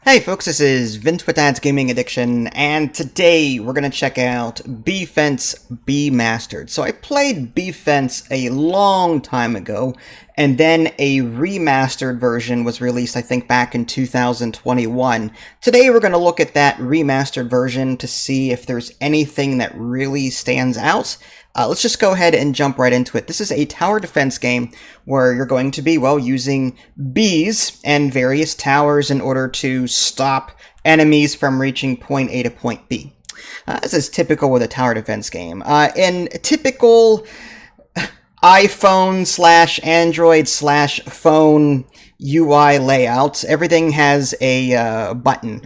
Hey folks, this is Vince with Dad's Gaming Addiction, and today we're going to check out BeeFense BeeMastered. So I played BeeFense a long time ago, and then a remastered version was released, I think, back in 2021. Today we're going to look at that remastered version to see if there's anything that really stands out. Let's just go ahead and jump right into it. This is a tower defense game where you're going to be, well, using bees and various towers in order to stop enemies from reaching point A to point B. This is typical with a tower defense game. In typical iPhone / Android / phone UI layouts, everything has a button.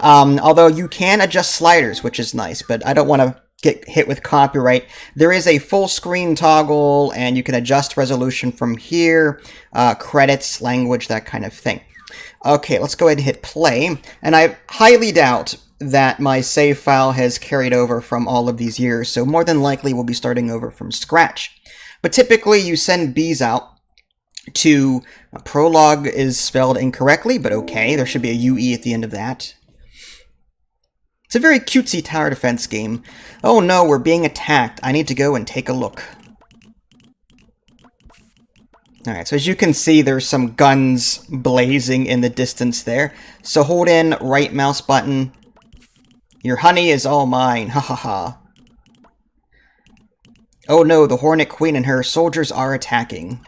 Although you can adjust sliders, which is nice, but I don't want to get hit with copyright. There is a full screen toggle, and you can adjust resolution from here, credits, language, that kind of thing. Okay, let's go ahead and hit play, and I highly doubt that my save file has carried over from all of these years, so more than likely we'll be starting over from scratch. But typically you send bees out to, prologue is spelled incorrectly, but okay, there should be a UE at the end of that. It's a very cutesy tower defense game. Oh no, we're being attacked. I need to go and take a look. Alright, so as you can see, there's some guns blazing in the distance there. So hold in right mouse button. Your honey is all mine. Ha ha ha. Oh no, the Hornet Queen and her soldiers are attacking.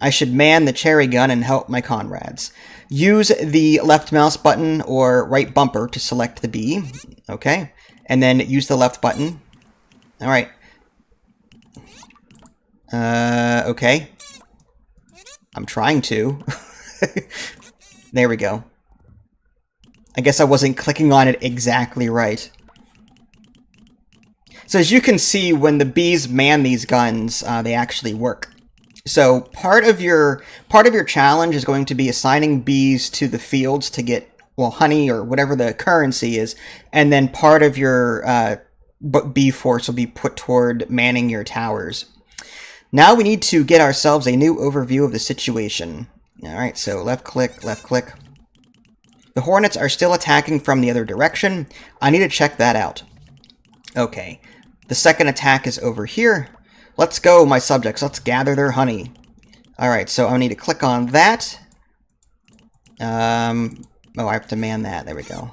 I should man the cherry gun and help my comrades. Use the left mouse button or right bumper to select the bee. Okay. And then use the left button. Alright. Okay. I'm trying to. There we go. I guess I wasn't clicking on it exactly right. So as you can see, when the bees man these guns, they actually work. So part of your challenge is going to be assigning bees to the fields to get, well, honey or whatever the currency is, and then part of your bee force will be put toward manning your towers. Now we need to get ourselves a new overview of the situation. Alright, so left click, left click. The hornets are still attacking from the other direction. I need to check that out. Okay, the second attack is over here. Let's go, my subjects. Let's gather their honey. Alright, so I need to click on that. Oh, I have to man that. There we go.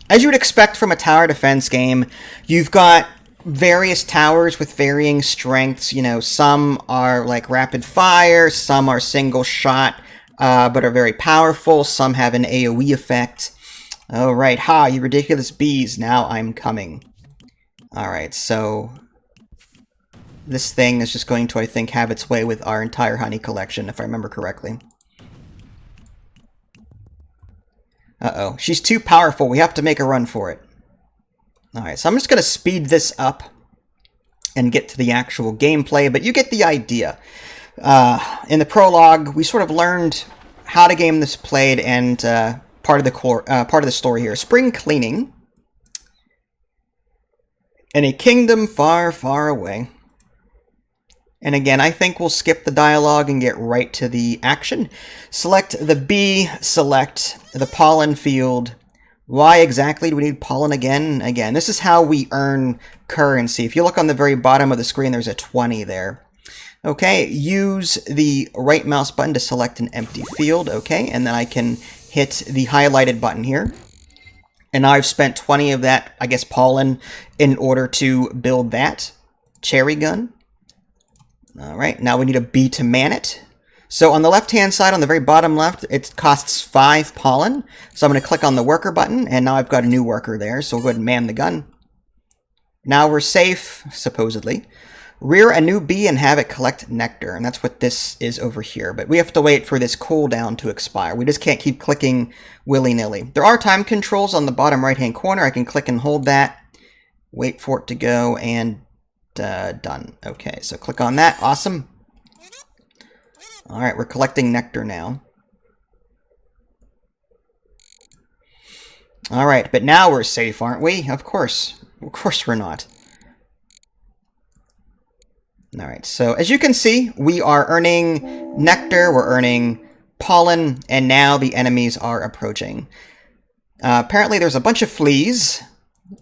As you would expect from a tower defense game, you've got various towers with varying strengths. You know, some are like rapid fire, some are single shot, but are very powerful. Some have an AoE effect. Alright, ha, you ridiculous bees, now I'm coming. Alright, so this thing is just going to, I think, have its way with our entire honey collection, if I remember correctly. Uh-oh, she's too powerful, we have to make a run for it. Alright, so I'm just going to speed this up and get to the actual gameplay, but you get the idea. In the prologue, we sort of learned how the game is played and part of the story here. Spring cleaning in a kingdom far, far away. And again, I think we'll skip the dialogue and get right to the action. Select the bee, select the pollen field. Why exactly do we need pollen again? Again, this is how we earn currency. If you look on the very bottom of the screen, there's a 20 there. Okay, use the right mouse button to select an empty field. Okay, and then I can hit the highlighted button here. And now I've spent 20 of that, I guess, pollen in order to build that cherry gun. Alright, now we need a bee to man it. So on the left-hand side, on the very bottom left, it costs 5 pollen. So I'm going to click on the worker button, and now I've got a new worker there. So we'll go ahead and man the gun. Now we're safe, supposedly. Rear a new bee and have it collect nectar, and that's what this is over here. But we have to wait for this cooldown to expire. We just can't keep clicking willy-nilly. There are time controls on the bottom right-hand corner. I can click and hold that, wait for it to go, and done. Okay, so click on that. Awesome. Alright, we're collecting nectar now. Alright, but now we're safe, aren't we? Of course. Of course we're not. All right, so as you can see, we are earning nectar, we're earning pollen, and now the enemies are approaching. Apparently there's a bunch of fleas.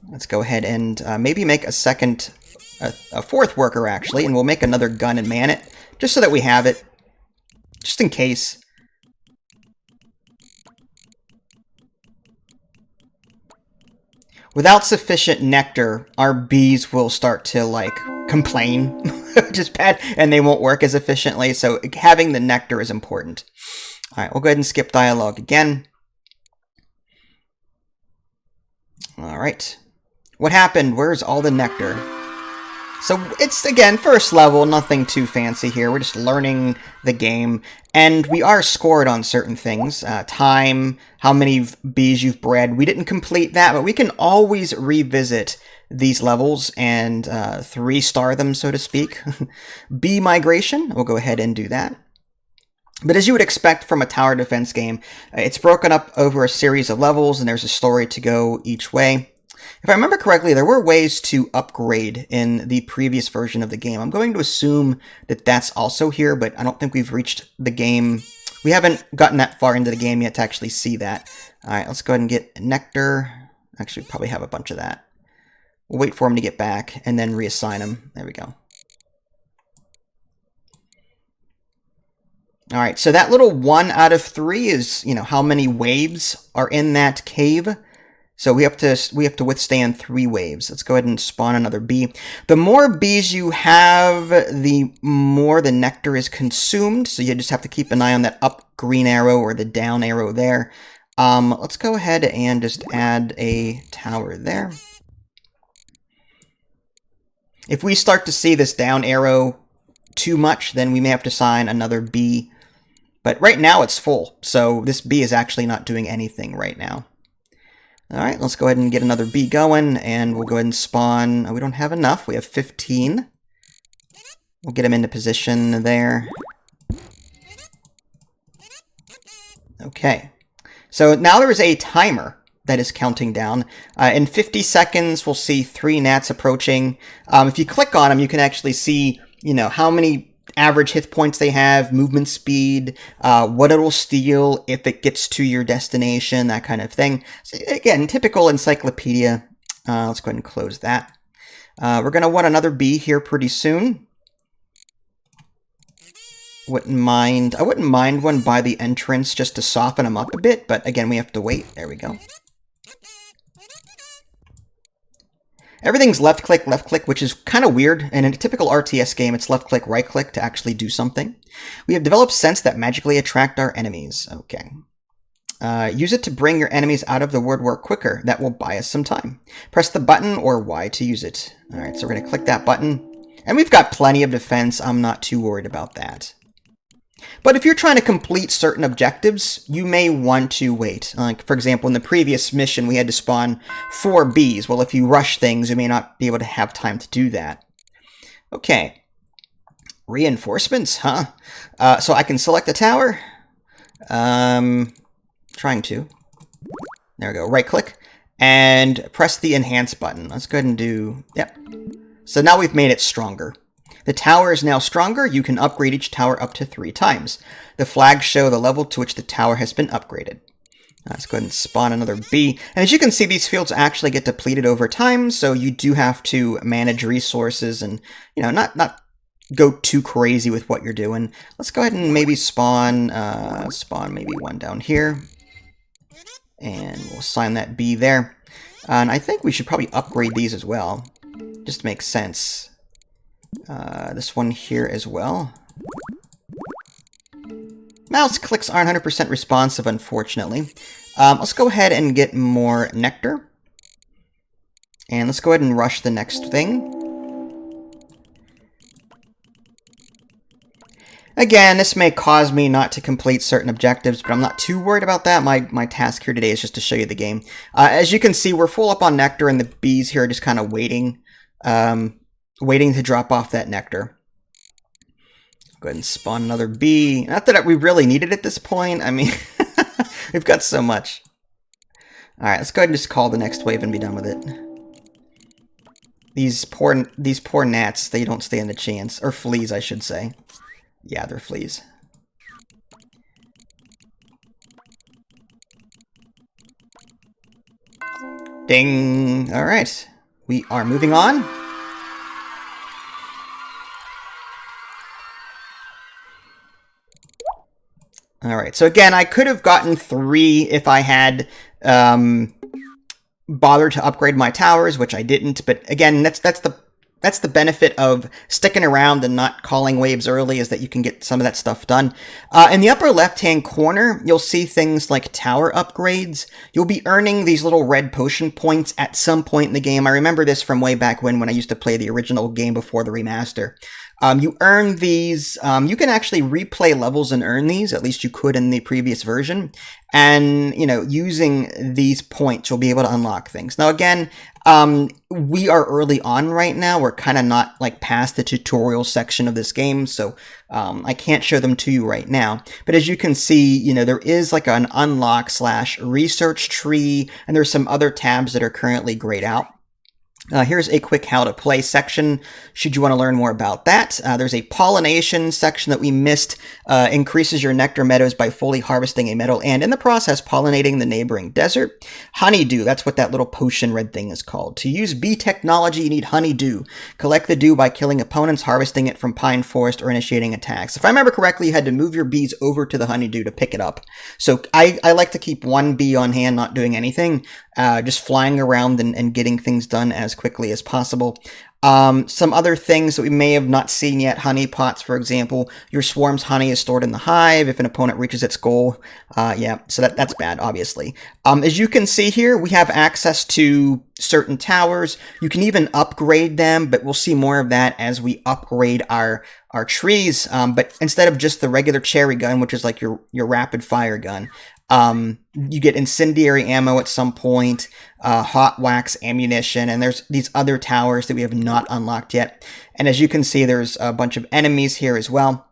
Let's go ahead and maybe make a fourth worker, actually, and we'll make another gun and man it, just so that we have it, just in case. Without sufficient nectar, our bees will start to, like, complain, which is bad, and they won't work as efficiently, so having the nectar is important. All right, we'll go ahead and skip dialogue again. All right. What happened? Where's all the nectar? So it's, again, first level, nothing too fancy here. We're just learning the game. And we are scored on certain things. Time, how many bees you've bred. We didn't complete that, but we can always revisit these levels and 3-star them, so to speak. Bee migration, we'll go ahead and do that. But as you would expect from a tower defense game, it's broken up over a series of levels, and there's a story to go each way. If I remember correctly, there were ways to upgrade in the previous version of the game. I'm going to assume that that's also here, but I don't think we've reached the game. We haven't gotten that far into the game yet to actually see that. All right, let's go ahead and get nectar. Actually, we probably have a bunch of that. We'll wait for him to get back and then reassign him. There we go. All right, so that little 1 out of 3 is, you know, how many waves are in that cave. So we have to withstand 3 waves. Let's go ahead and spawn another bee. The more bees you have, the more the nectar is consumed. So you just have to keep an eye on that up green arrow or the down arrow there. Let's go ahead and just add a tower there. If we start to see this down arrow too much, then we may have to assign another bee. But right now it's full, so this bee is actually not doing anything right now. All right, let's go ahead and get another bee going, and we'll go ahead and spawn. Oh, we don't have enough. We have 15. We'll get him into position there. Okay. So now there is a timer that is counting down. In 50 seconds, we'll see 3 gnats approaching. If you click on them, you can actually see, you know, how many average hit points they have, movement speed, what it'll steal if it gets to your destination, that kind of thing. So again, typical encyclopedia. Let's go ahead and close that. We're going to want another bee here pretty soon. I wouldn't mind one by the entrance just to soften them up a bit, but again, we have to wait. There we go. Everything's left-click, which is kind of weird, and in a typical RTS game, it's left-click, right-click to actually do something. We have developed scents that magically attract our enemies. Okay. Use it to bring your enemies out of the word war quicker. That will buy us some time. Press the button or Y to use it. Alright, so we're going to click that button. And we've got plenty of defense. I'm not too worried about that. But if you're trying to complete certain objectives, you may want to wait. Like, for example, in the previous mission, we had to spawn 4 bees. Well, if you rush things, you may not be able to have time to do that. Okay. Reinforcements, huh? So I can select a tower. Trying to. There we go. Right-click. And press the Enhance button. Let's go ahead and do... Yep. So now we've made it stronger. The tower is now stronger. You can upgrade each tower up to 3 times. The flags show the level to which the tower has been upgraded. Let's go ahead and spawn another bee. And as you can see, these fields actually get depleted over time, so you do have to manage resources and, you know, not go too crazy with what you're doing. Let's go ahead and maybe spawn maybe one down here. And we'll assign that bee there. And I think we should probably upgrade these as well. Just makes sense. This one here as well. Mouse clicks aren't 100% responsive, unfortunately. Let's go ahead and get more nectar. And let's go ahead and rush the next thing. Again, this may cause me not to complete certain objectives, but I'm not too worried about that. My task here today is just to show you the game. As you can see, we're full up on nectar, and the bees here are just kind of waiting. Waiting to drop off that nectar. Go ahead and spawn another bee. Not that we really need it at this point. I mean, we've got so much. Alright, let's go ahead and just call the next wave and be done with it. These poor gnats, they don't stand a chance. Or fleas, I should say. Yeah, they're fleas. Ding! Alright. We are moving on. Alright, so again, I could have gotten 3 if I had bothered to upgrade my towers, which I didn't, but again, that's the benefit of sticking around and not calling waves early, is that you can get some of that stuff done. In the upper left-hand corner, you'll see things like tower upgrades. You'll be earning these little red potion points at some point in the game. I remember this from way back when I used to play the original game before the remaster. You earn these, you can actually replay levels and earn these, at least you could in the previous version. And, you know, using these points, you'll be able to unlock things. Now, again, we are early on right now. We're kind of not, like, past the tutorial section of this game, so I can't show them to you right now. But as you can see, you know, there is, like, an unlock/research tree, and there's some other tabs that are currently grayed out. Here's a quick how to play section, should you want to learn more about that. There's a pollination section that we missed. Increases your nectar meadows by fully harvesting a meadow and in the process pollinating the neighboring desert. Honeydew, that's what that little potion red thing is called. To use bee technology, you need honeydew. Collect the dew by killing opponents, harvesting it from pine forest, or initiating attacks. If I remember correctly, you had to move your bees over to the honeydew to pick it up. So I like to keep 1 bee on hand, not doing anything. Just flying around and getting things done as quickly as possible. Some other things that we may have not seen yet, honey pots, for example. Your swarm's honey is stored in the hive if an opponent reaches its goal. Yeah, so that's bad, obviously. As you can see here, we have access to certain towers. You can even upgrade them, but we'll see more of that as we upgrade our trees. But instead of just the regular cherry gun, which is like your rapid fire gun, you get incendiary ammo at some point, hot wax ammunition, and there's these other towers that we have not unlocked yet. And as you can see, there's a bunch of enemies here as well.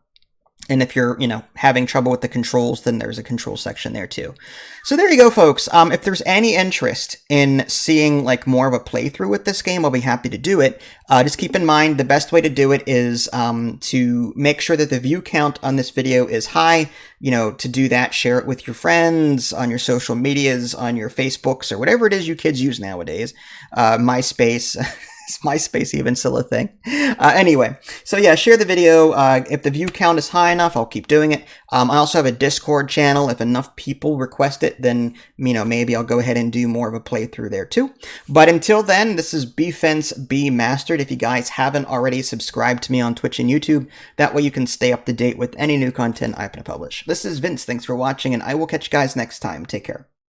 And if you're, you know, having trouble with the controls, then there's a control section there too. So there you go, folks. If there's any interest in seeing like more of a playthrough with this game, I'll be happy to do it. Just keep in mind, the best way to do it is to make sure that the view count on this video is high. You know, to do that, share it with your friends, on your social medias, on your Facebooks, or whatever it is you kids use nowadays. MySpace. Is MySpace even still a thing? Anyway, so yeah, share the video. If the view count is high enough, I'll keep doing it. I also have a Discord channel. If enough people request it, then, you know, maybe I'll go ahead and do more of a playthrough there too. But until then, this is BeeFense BeeMastered. If you guys haven't already, subscribed to me on Twitch and YouTube. That way you can stay up to date with any new content I publish. This is Vince. Thanks for watching, and I will catch you guys next time. Take care.